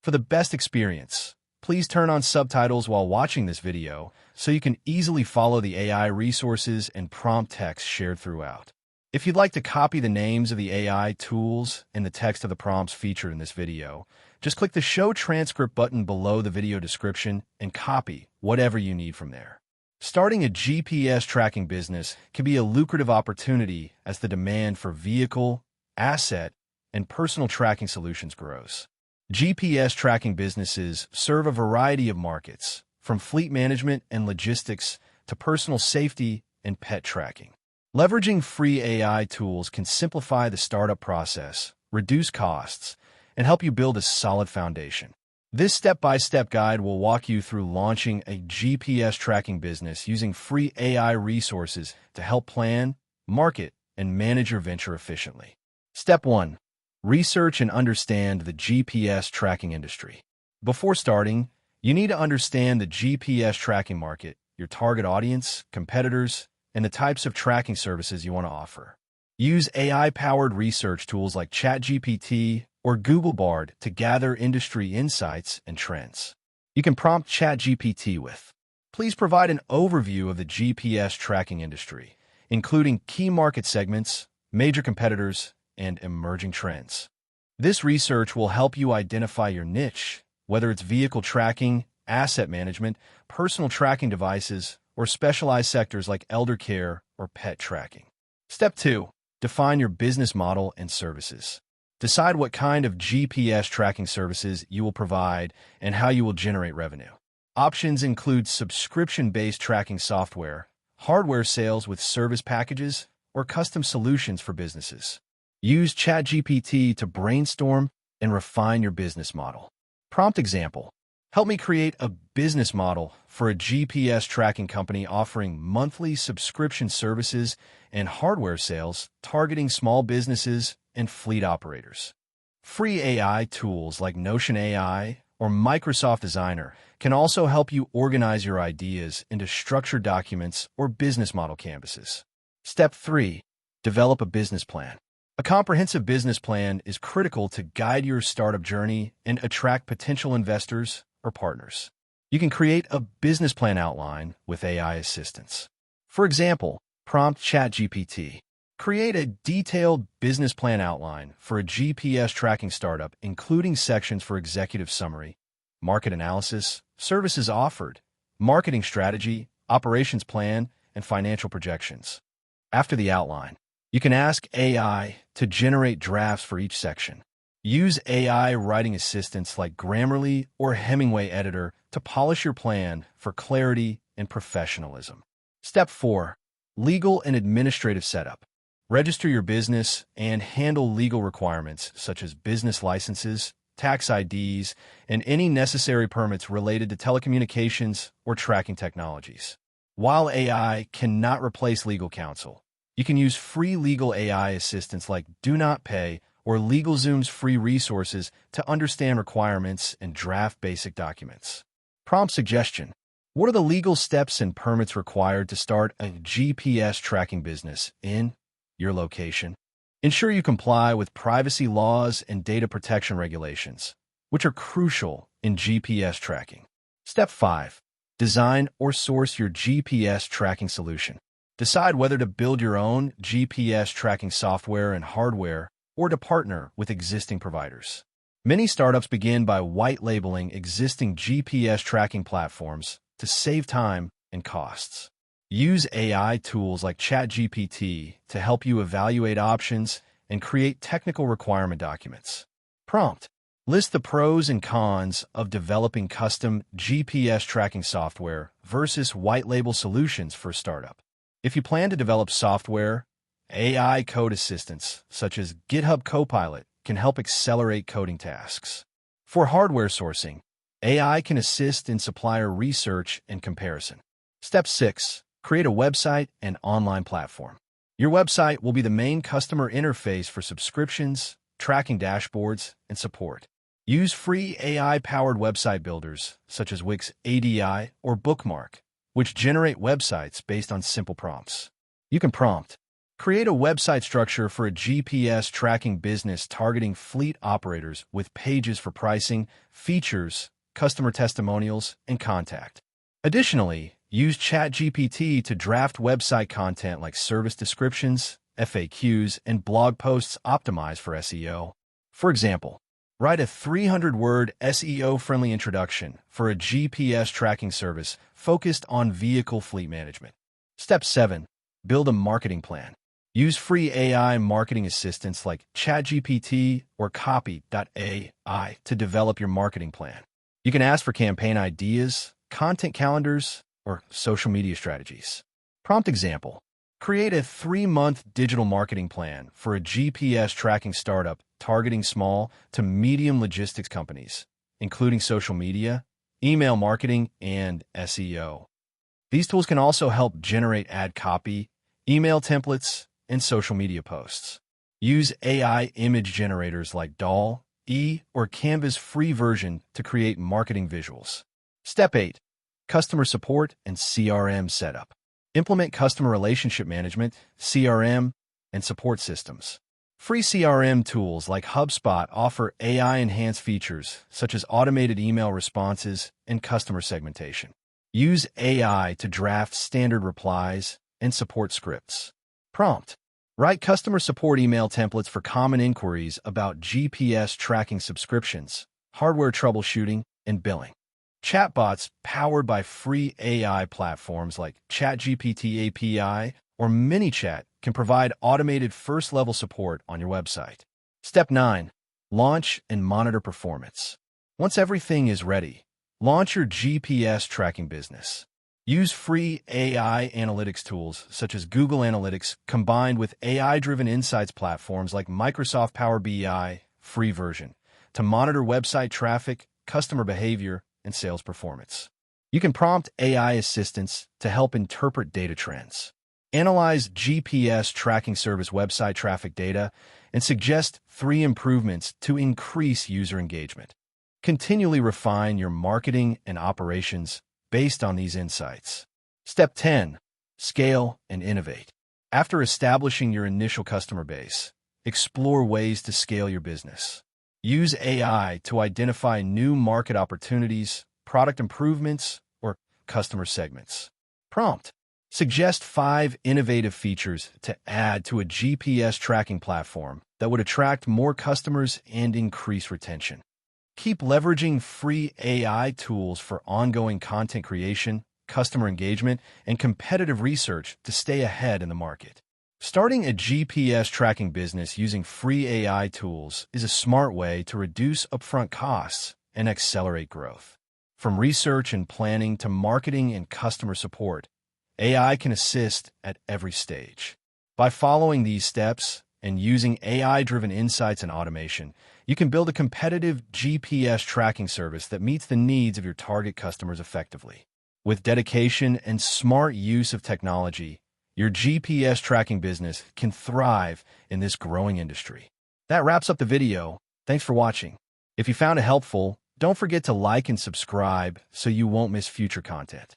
For the best experience, please turn on subtitles while watching this video so you can easily follow the AI resources and prompt text shared throughout. If you'd like to copy the names of the AI tools and the text of the prompts featured in this video, just click the Show Transcript button below the video description and copy whatever you need from there. Starting a GPS tracking business can be a lucrative opportunity as the demand for vehicle, asset, and personal tracking solutions grows. GPS tracking businesses serve a variety of markets, from fleet management and logistics to personal safety and pet tracking. Leveraging free AI tools can simplify the startup process, reduce costs, and help you build a solid foundation. This step-by-step guide will walk you through launching a GPS tracking business using free AI resources to help plan, market, and manage your venture efficiently. Step 1. Research and understand the GPS tracking industry. Before starting, you need to understand the GPS tracking market, your target audience, competitors, and the types of tracking services you want to offer. Use AI-powered research tools like ChatGPT or Google Bard to gather industry insights and trends. You can prompt ChatGPT with, "Please provide an overview of the GPS tracking industry, including key market segments, major competitors, and emerging trends." This research will help you identify your niche, whether it's vehicle tracking, asset management, personal tracking devices, or specialized sectors like elder care or pet tracking. Step 2. Define your business model and services. Decide what kind of GPS tracking services you will provide and how you will generate revenue. Options include subscription-based tracking software, hardware sales with service packages, or custom solutions for businesses. Use ChatGPT to brainstorm and refine your business model. Prompt example. Help me create a business model for a GPS tracking company offering monthly subscription services and hardware sales targeting small businesses and fleet operators. Free AI tools like Notion AI or Microsoft Designer can also help you organize your ideas into structured documents or business model canvases. Step 3. Develop a business plan. A comprehensive business plan is critical to guide your startup journey and attract potential investors or partners. You can create a business plan outline with AI assistance. For example, prompt ChatGPT. Create a detailed business plan outline for a GPS tracking startup, including sections for executive summary, market analysis, services offered, marketing strategy, operations plan, and financial projections. After the outline, you can ask AI to generate drafts for each section. Use AI writing assistants like Grammarly or Hemingway Editor to polish your plan for clarity and professionalism. Step 4. Legal and administrative setup. Register your business and handle legal requirements such as business licenses, tax IDs, and any necessary permits related to telecommunications or tracking technologies. While AI cannot replace legal counsel, you can use free legal AI assistants like Do Not Pay or LegalZoom's free resources to understand requirements and draft basic documents. Prompt suggestion. What are the legal steps and permits required to start a GPS tracking business in your location? Ensure you comply with privacy laws and data protection regulations, which are crucial in GPS tracking. Step 5. Design or source your GPS tracking solution. Decide whether to build your own GPS tracking software and hardware or to partner with existing providers. Many startups begin by white labeling existing GPS tracking platforms to save time and costs. Use AI tools like ChatGPT to help you evaluate options and create technical requirement documents. Prompt. List the pros and cons of developing custom GPS tracking software versus white label solutions for a startup. If you plan to develop software, AI code assistants such as GitHub Copilot can help accelerate coding tasks. For hardware sourcing, AI can assist in supplier research and comparison. Step 6. Create a website and online platform. Your website will be the main customer interface for subscriptions, tracking dashboards, and support. Use free AI-powered website builders such as Wix ADI or Bookmark, which generate websites based on simple prompts. You can prompt, Create a website structure for a GPS tracking business targeting fleet operators with pages for pricing, features, customer testimonials, and contact. Additionally, use ChatGPT to draft website content like service descriptions, FAQs, and blog posts optimized for SEO. For example, write a 300-word SEO-friendly introduction for a GPS tracking service focused on vehicle fleet management. Step 7. Build a marketing plan. Use free AI marketing assistants like ChatGPT or Copy.ai to develop your marketing plan. You can ask for campaign ideas, content calendars, or social media strategies. Prompt example. Create a 3-month digital marketing plan for a GPS tracking startup targeting small to medium logistics companies, including social media, email marketing, and SEO. These tools can also help generate ad copy, email templates, and social media posts. Use AI image generators like DALL-E or Canva's free version to create marketing visuals. Step 8. Customer support and CRM setup. Implement customer relationship management, CRM, and support systems. Free CRM tools like HubSpot offer AI-enhanced features such as automated email responses and customer segmentation. Use AI to draft standard replies and support scripts. Prompt. Write customer support email templates for common inquiries about GPS tracking subscriptions, hardware troubleshooting, and billing. Chatbots powered by free AI platforms like ChatGPT API or MiniChat can provide automated first-level support on your website. Step 9. Launch and monitor performance. Once everything is ready, launch your GPS tracking business. Use free AI analytics tools such as Google Analytics combined with AI-driven insights platforms like Microsoft Power BI free version to monitor website traffic, customer behavior, and sales performance. You can prompt AI assistants to help interpret data trends, analyze GPS tracking service website traffic data, and suggest 3 improvements to increase user engagement. Continually refine your marketing and operations based on these insights. Step 10. Scale and innovate. After establishing your initial customer base, explore ways to scale your business. Use AI to identify new market opportunities, product improvements, or customer segments. Prompt. Suggest 5 innovative features to add to a GPS tracking platform that would attract more customers and increase retention. Keep leveraging free AI tools for ongoing content creation, customer engagement, and competitive research to stay ahead in the market. Starting a GPS tracking business using free AI tools is a smart way to reduce upfront costs and accelerate growth. From research and planning to marketing and customer support, AI can assist at every stage. By following these steps and using AI-driven insights and automation, you can build a competitive GPS tracking service that meets the needs of your target customers effectively. With dedication and smart use of technology, your GPS tracking business can thrive in this growing industry. That wraps up the video. Thanks for watching. If you found it helpful, don't forget to like and subscribe so you won't miss future content.